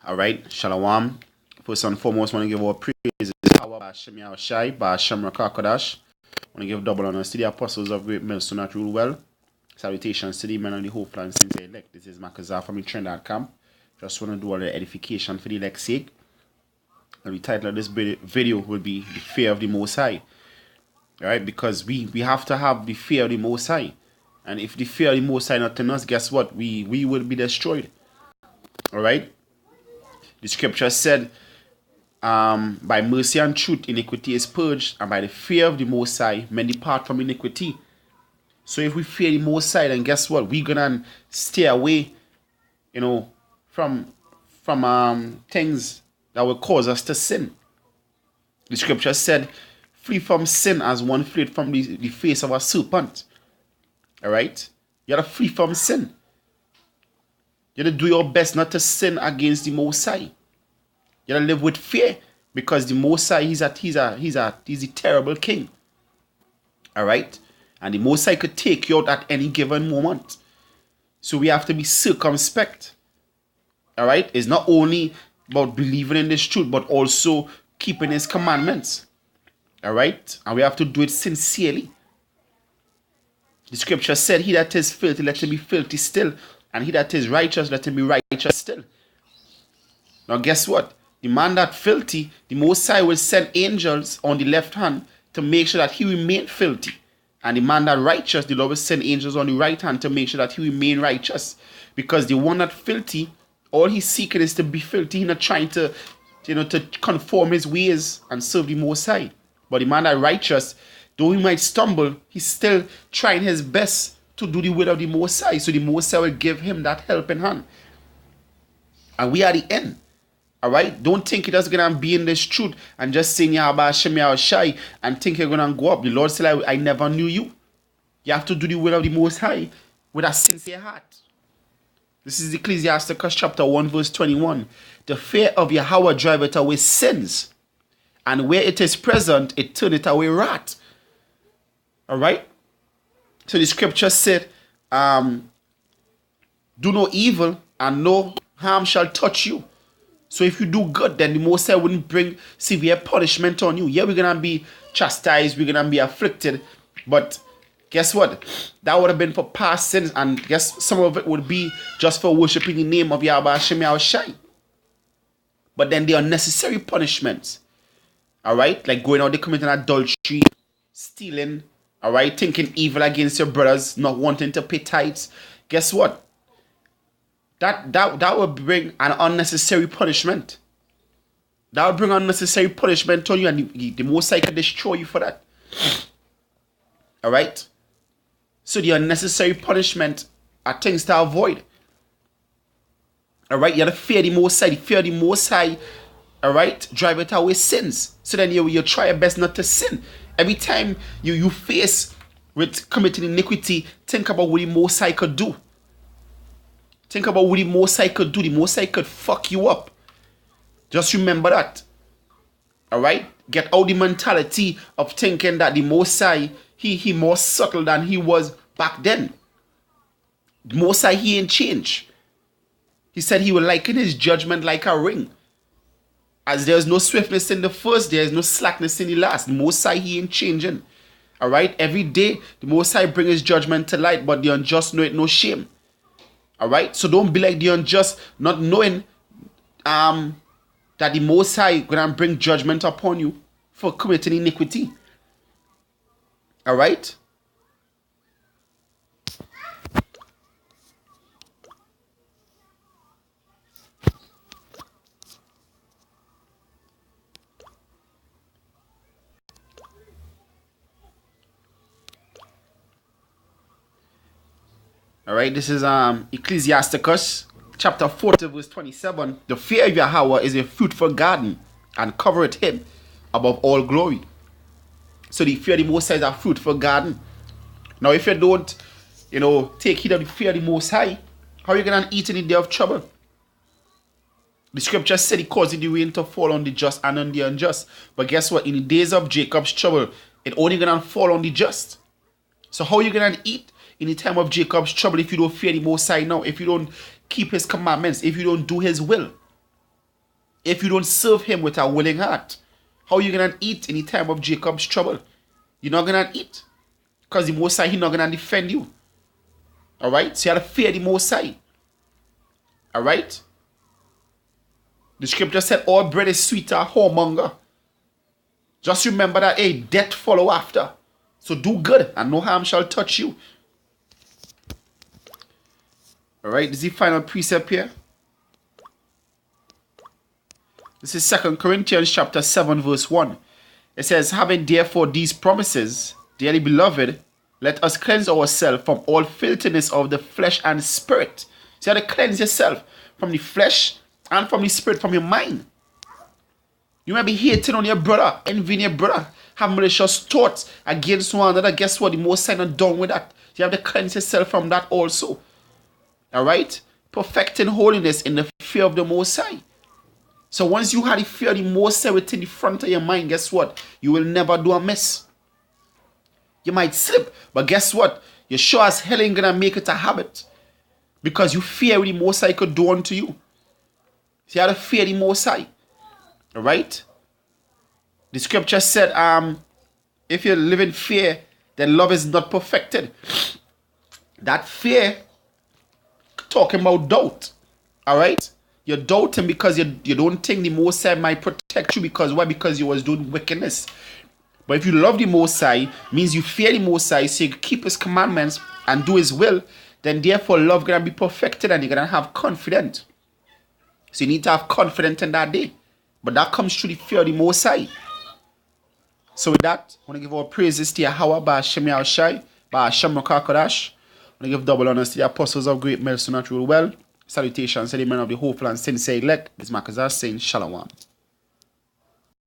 All right, Shalom. First and foremost, want to give our praises to Yahawashi, by Hashem Rakakadash. Want to give double honors to the apostles of Great Millstone that rule well. Salutations to the men on the whole plan since they elect. This is Makazar from the Trend.com. Just want to do all the edification for the elect's sake. And the title of this video will be The Fear of the Most High. All right, because we have to have the fear of the Most High. And if the fear of the Most High not in us, guess what? We will be destroyed. All right. The scripture said, by mercy and truth, iniquity is purged, and by the fear of the Most High, men depart from iniquity. So if we fear the Most High, then guess what? We're gonna stay away, from things that will cause us to sin. The scripture said, flee from sin as one fled from the face of a serpent. All right? You gotta flee from sin. You gotta do your best not to sin against the Most High. You gotta live with fear because the Most High, he's a terrible king. All right? And the Most High could take you out at any given moment. So we have to be circumspect. All right? It's not only about believing in this truth, but also keeping his commandments. All right? And we have to do it sincerely. The scripture said, he that is filthy, let him be filthy still. And he that is righteous, let him be righteous still. Now guess what? The man that filthy, the Most High will send angels on the left hand to make sure that he remain filthy. And the man that righteous, the Lord will send angels on the right hand to make sure that he remain righteous. Because the one that filthy, all he's seeking is to be filthy. He's not trying to conform his ways and serve the Most High. But the man that righteous, though he might stumble, he's still trying his best to do the will of the Most High. So the Most High will give him that helping hand. And we are the end. All right? Don't think you're just going to be in this truth and just saying Yahawashi and think you're going to go up. The Lord said, I never knew you. You have to do the will of the Most High with a sincere heart. This is Ecclesiasticus chapter 1 verse 21. The fear of Yahawah driveth away sins, and where it is present, it turneth away wrath. All right? So the scripture said, do no evil and no harm shall touch you. So if you do good, then the Most High wouldn't bring severe punishment on you. Yeah, we're going to be chastised, we're going to be afflicted. But guess what? That would have been for past sins. And guess some of it would be just for worshiping the name of Yahawashi. But then the unnecessary punishments. All right? Like going out there committing adultery, stealing, all right? Thinking evil against your brothers, not wanting to pay tithes. Guess what? That will bring an unnecessary punishment. That will bring unnecessary punishment on you, and the Most High can destroy you for that. All right? So the unnecessary punishment are things to avoid. All right? You have to fear the Most High. The fear of the Most High, all right, drive it away sins. So then you try your best not to sin. Every time you face with committing iniquity, think about what the Most High could do. Think about what the Most High could do. The Most High could fuck you up. Just remember that. All right? Get out the mentality of thinking that the Most High, he more subtle than he was back then. The Most High, he ain't changed. He said he will liken his judgment like a ring. As there is no swiftness in the first, there is no slackness in the last. The Most High, he ain't changing. All right? Every day, the Most High bring his judgment to light, but the unjust know it no shame. All right, so don't be like the unjust, not knowing that the Most High gonna bring judgment upon you for committing iniquity. All right. All right, this is Ecclesiasticus chapter 40 verse 27. The fear of Yahawah is a fruitful garden, and covereth him above all glory. So the fear of the Most High is a fruitful garden. Now if you don't, take heed of the fear of the Most High, how are you going to eat in the day of trouble? The scripture said he caused the rain to fall on the just and on the unjust. But guess what? In the days of Jacob's trouble, it only going to fall on the just. So how are you going to eat in the time of Jacob's trouble if you don't fear the Most High now, if you don't keep his commandments, if you don't do his will? if you don't serve him with a willing heart? How are you going to eat in the time of Jacob's trouble? You're not going to eat. Because the Most High, he's not going to defend you. Alright? So you have to fear the Most High. Alright? The scripture said, all bread is sweeter, whoremonger. Just remember that, hey, death follow after. So do good, and no harm shall touch you. Alright, this is the final precept here. This is 2 Corinthians chapter 7, verse 1. It says, having therefore these promises, dearly beloved, let us cleanse ourselves from all filthiness of the flesh and spirit. So you have to cleanse yourself from the flesh and from the spirit, from your mind. You might be hating on your brother, envying your brother, have malicious thoughts against one another. Guess what? The Most High not done with that. You have to cleanse yourself from that also. Alright? Perfecting holiness in the fear of the Most High. So once you have the fear of the Most High within the front of your mind, guess what? You will never do a mess. You might slip, but guess what? You sure as hell ain't gonna make it a habit. Because you fear what the Most High could do unto you. So you have to fear the Most High. Alright? The scripture said, if you live in fear, then love is not perfected. That fear, talking about doubt. Alright? You're doubting because you don't think the Most High might protect you. Because why? Because you was doing wickedness. But if you love the Most High, means you fear the Most High, so you keep his commandments and do his will, then therefore love gonna be perfected and you're gonna have confidence. So you need to have confidence in that day. But that comes through the fear of the Most High. So with that, I want to give our praises to Yahawah by Hashem Yahawashi, by Hashem Rakakadash. I want to give double honors to the apostles of great Melson that rule well. Salutations to the men of the hopeful and sincere elect. This is Marcus saying Shalom.